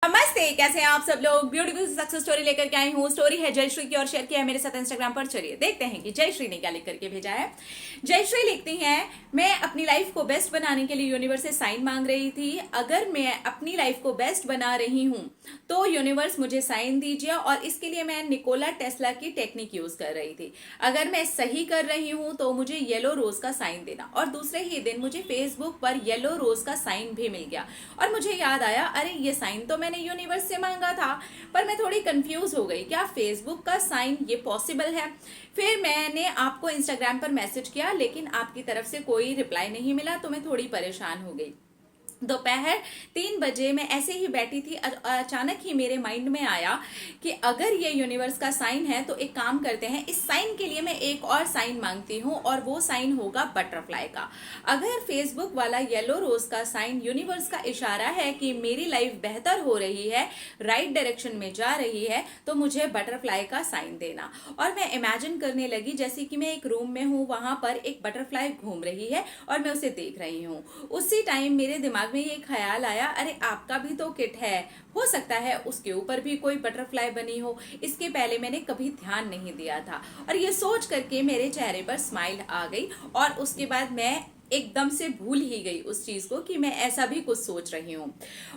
नमस्ते, कैसे हैं आप सब लोग। ब्यूटीफुल सक्सेस स्टोरी लेकर के आई हूँ। स्टोरी है जयश्री की और शेयर किया है मेरे साथ इंस्टाग्राम पर। चलिए देखते हैं कि जयश्री ने क्या लिख करके भेजा है। जयश्री लिखती हैं, मैं अपनी लाइफ को बेस्ट बनाने के लिए यूनिवर्स से साइन मांग रही थी। अगर मैं अपनी लाइफ को बेस्ट बना रही हूँ तो यूनिवर्स मुझे साइन दीजिए, और इसके लिए मैं निकोला टेस्ला की टेक्निक यूज कर रही थी। अगर मैं सही कर रही हूँ तो मुझे येलो रोज का साइन देना। और दूसरे ही दिन मुझे फेसबुक पर येलो रोज का साइन भी मिल गया, और मुझे याद आया, अरे ये साइन तो मैंने यूनिवर्स से मांगा था। पर मैं थोड़ी कंफ्यूज हो गई, क्या फेसबुक का साइन ये पॉसिबल है। फिर मैंने आपको इंस्टाग्राम पर मैसेज किया, लेकिन आपकी तरफ से कोई रिप्लाई नहीं मिला, तो मैं थोड़ी परेशान हो गई। दोपहर 3 बजे मैं ऐसे ही बैठी थी, अचानक ही मेरे माइंड में आया कि अगर ये यूनिवर्स का साइन है तो एक काम करते हैं, इस साइन के लिए मैं एक और साइन मांगती हूँ, और वो साइन होगा बटरफ्लाई का। अगर फेसबुक वाला येलो रोज का साइन यूनिवर्स का इशारा है कि मेरी लाइफ बेहतर हो रही है, राइट डायरेक्शन में जा रही है, तो मुझे बटरफ्लाई का साइन देना। और मैं इमेजिन करने लगी जैसे कि मैं एक रूम में हूँ, वहां पर एक बटरफ्लाई घूम रही है और मैं उसे देख रही हूँ। उसी टाइम मेरे दिमाग में ये ख्याल आया, अरे आपका भी तो किट है, हो सकता है उसके ऊपर भी कोई बटरफ्लाई बनी हो। इसके पहले मैंने कभी ध्यान नहीं दिया था। और ये सोच करके मेरे चेहरे पर स्माइल आ गई, और उसके बाद मैं एकदम से भूल ही गई उस चीज को कि मैं ऐसा भी कुछ सोच रही हूँ।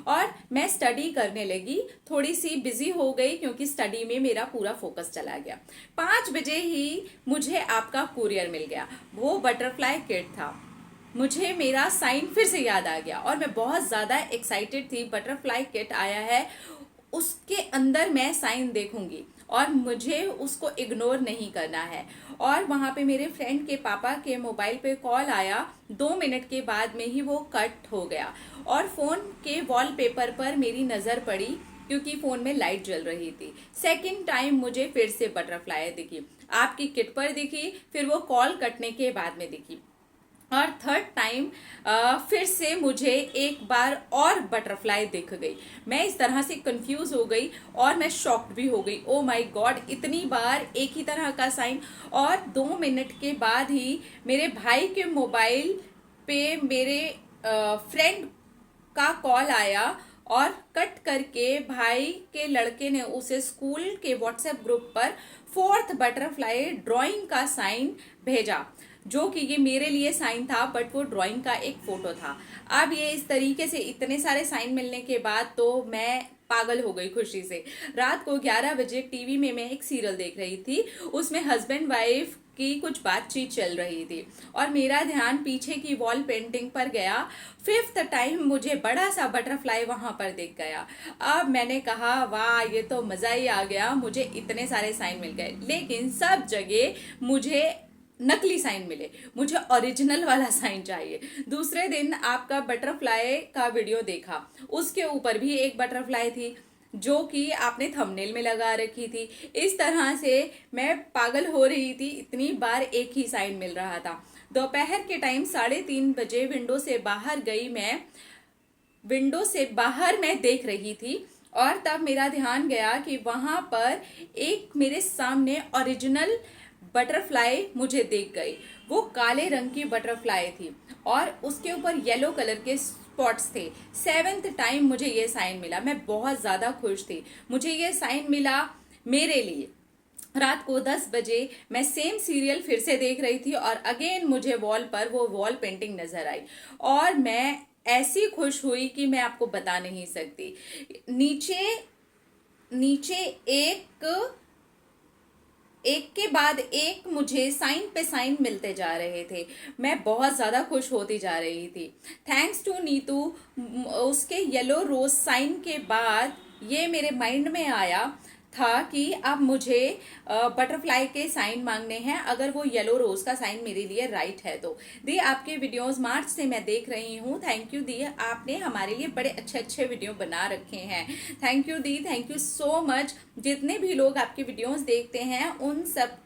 और मैं स्टडी करने लगी, थोड़ी सी बिजी हो गई क्योंकि स्टडी में मेरा पूरा फोकस चला गया। 5 बजे ही मुझे आपका कुरियर मिल गया, वो बटरफ्लाई किट था। मुझे मेरा साइन फिर से याद आ गया, और मैं बहुत ज्यादा एक्साइटेड थी। बटरफ्लाई किट आया है, उसके अंदर मैं साइन देखूंगी और मुझे उसको इग्नोर नहीं करना है। और वहां पे मेरे फ्रेंड के पापा के मोबाइल पे कॉल आया, 2 मिनट के बाद में ही वो कट हो गया। और फोन के वॉलपेपर पर मेरी नजर पड़ी, क्योंकि फोन में लाइट जल रही थी। सेकंड टाइम मुझे फिर से बटरफ्लाई दिखी, आपकी किट पर दिखी, फिर वो कॉल कटने के बाद में दिखी। और थर्ड टाइम फिर से मुझे एक बार और बटरफ्लाई दिख गई। मैं इस तरह से कंफ्यूज हो गई और मैं शॉक्ड भी हो गई। ओ माय गॉड, इतनी बार एक ही तरह का साइन। और 2 मिनट के बाद ही मेरे भाई के मोबाइल पे मेरे फ्रेंड का कॉल आया, और कट करके भाई के लड़के ने उसे स्कूल के व्हाट्सएप ग्रुप पर फोर्थ बटरफ्लाई ड्राइंग का साइन भेजा, जो कि ये मेरे लिए साइन था, बट वो ड्राइंग का एक फोटो था। अब ये इस तरीके से इतने सारे साइन मिलने के बाद तो मैं पागल हो गई खुशी से। रात को 11 बजे टीवी में मैं एक सीरियल देख रही थी, उसमें हस्बैंड वाइफ की कुछ बातचीत चल रही थी, और मेरा ध्यान पीछे की वॉल पेंटिंग पर गया। फिफ्थ टाइम मुझे बड़ा सा बटरफ्लाई वहां पर दिख गया। अब मैंने कहा, वाह, ये तो मजा ही आ गया, मुझे इतने सारे साइन मिल गए। लेकिन सब जगह मुझे नकली साइन मिले, मुझे ओरिजिनल वाला साइन चाहिए। दूसरे दिन आपका बटरफ्लाई का वीडियो देखा, उसके ऊपर भी एक बटरफ्लाई थी, जो कि आपने थंबनेल में लगा रखी थी। इस तरह से मैं पागल हो रही थी, इतनी बार एक ही साइन मिल रहा था। दोपहर के टाइम 3:30 बजे विंडो से बाहर मैं देख रही थी, और तब मेरा ध्यान गया कि वहां पर एक मेरे सामने ओरिजिनल बटरफ्लाई मुझे दिख गई। वो काले रंग की बटरफ्लाई थी, और उसके ऊपर येलो कलर के स्पॉट्स थे। सेवेंथ टाइम मुझे ये साइन मिला, मैं बहुत ज्यादा खुश थी। मुझे ये साइन मिला मेरे लिए। रात को 10 बजे मैं सेम सीरियल फिर से देख रही थी, और अगेन मुझे वॉल पर वो वॉल पेंटिंग नजर आई, और मैं ऐसी खुश हुई कि मैं आपको बता नहीं सकती। नीचे नीचे एक एक के बाद एक मुझे साइन पे साइन मिलते जा रहे थे। मैं बहुत ज्यादा खुश होती जा रही थी। थैंक्स टू नीतू, उसके येलो रोज साइन के बाद ये मेरे माइंड में आया था कि अब मुझे बटरफ्लाई के साइन मांगने हैं, अगर वो येलो रोज का साइन मेरे लिए राइट है तो। दी, आपके वीडियोस मार्च से मैं देख रही हूँ। थैंक यू दी, आपने हमारे लिए बड़े अच्छे अच्छे वीडियो बना रखे हैं। Thank you the, thank you so much. जितने भी लोग आपके वीडियोस देखते हैं उन सब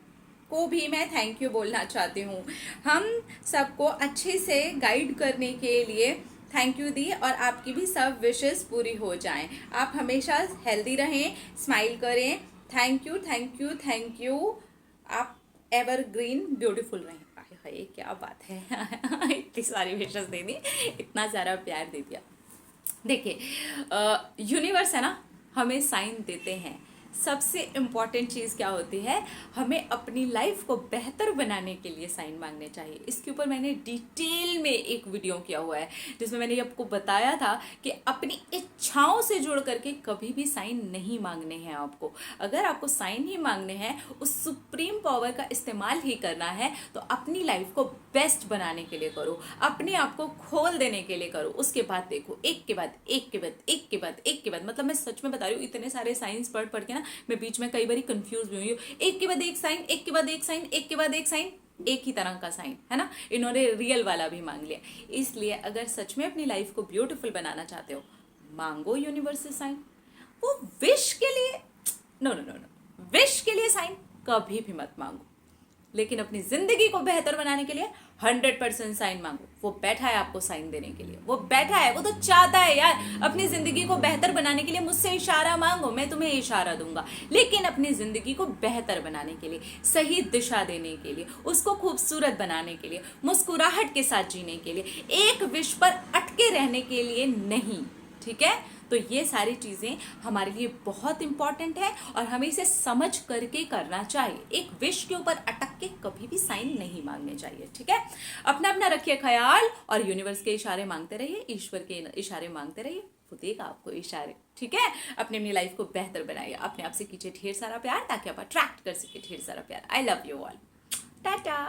को भी मैं थैंक यू बोलना चाहती हूँ। हम सबको अच्छे से गाइड करने के लिए थैंक यू दी, और आपकी भी सब विशेस पूरी हो जाएं। आप हमेशा हेल्दी रहें, स्माइल करें। Thank you, thank you, thank you. आप एवरग्रीन ब्यूटीफुल रहें। हाय, क्या बात है इतनी सारी विशेस दे दी, इतना सारा प्यार दे दिया। देखिए, यूनिवर्स है ना, हमें साइन देते हैं। सबसे इम्पॉर्टेंट चीज़ क्या होती है, हमें अपनी लाइफ को बेहतर बनाने के लिए साइन मांगने चाहिए। इसके ऊपर मैंने डिटेल में एक वीडियो किया हुआ है जिसमें मैंने आपको बताया था कि अपनी इच्छाओं से जुड़ करके कभी भी साइन नहीं मांगने हैं आपको। अगर आपको साइन ही मांगने हैं, उस सुप्रीम पावर का इस्तेमाल ही करना है, तो अपनी लाइफ को बेस्ट बनाने के लिए करो, अपने आप को खोल देने के लिए करो। उसके बाद देखो, एक के बाद एक के बाद एक के बाद एक के बाद, मतलब मैं सच में बता रही हूँ, इतने सारे साइंस पढ़ पढ़ के ना मैं बीच में कई बार कंफ्यूज भी हुई हूँ। एक के बाद एक साइन, एक के बाद एक साइन, एक के बाद एक साइन, एक ही तरह का साइन है ना, इन्होंने रियल वाला भी मांग लिया। इसलिए अगर सच में अपनी लाइफ को ब्यूटीफुल बनाना चाहते हो, मांगो यूनिवर्स से साइन। वो विश के लिए, नो नो नो नो, विश के लिए साइन कभी भी मत मांगो, लेकिन अपनी जिंदगी को बेहतर बनाने के लिए 100% साइन मांगो। वो बैठा है आपको साइन देने के लिए, वो बैठा है, वो तो चाहता है यार अपनी जिंदगी को बेहतर बनाने के लिए मुझसे इशारा मांगो, मैं तुम्हें इशारा दूंगा। लेकिन अपनी जिंदगी को बेहतर बनाने के लिए, सही दिशा देने के लिए, उसको खूबसूरत बनाने के लिए, मुस्कुराहट के साथ जीने के लिए, एक विश पर अटके रहने के लिए नहीं। ठीक है, तो ये सारी चीजें हमारे लिए बहुत इंपॉर्टेंट है और हमें इसे समझ करके करना चाहिए। एक विश के ऊपर अटक के कभी भी साइन नहीं मांगने चाहिए। ठीक है, अपना अपना रखिए ख्याल और यूनिवर्स के इशारे मांगते रहिए, ईश्वर के इशारे मांगते रहिए, वो देगा आपको इशारे। ठीक है, अपनी लाइफ को बेहतर बनाइए, अपने आप से कीजिए ढेर सारा प्यार ताकि आप अट्रैक्ट कर सके ढेर सारा प्यार। I love you all, Tata.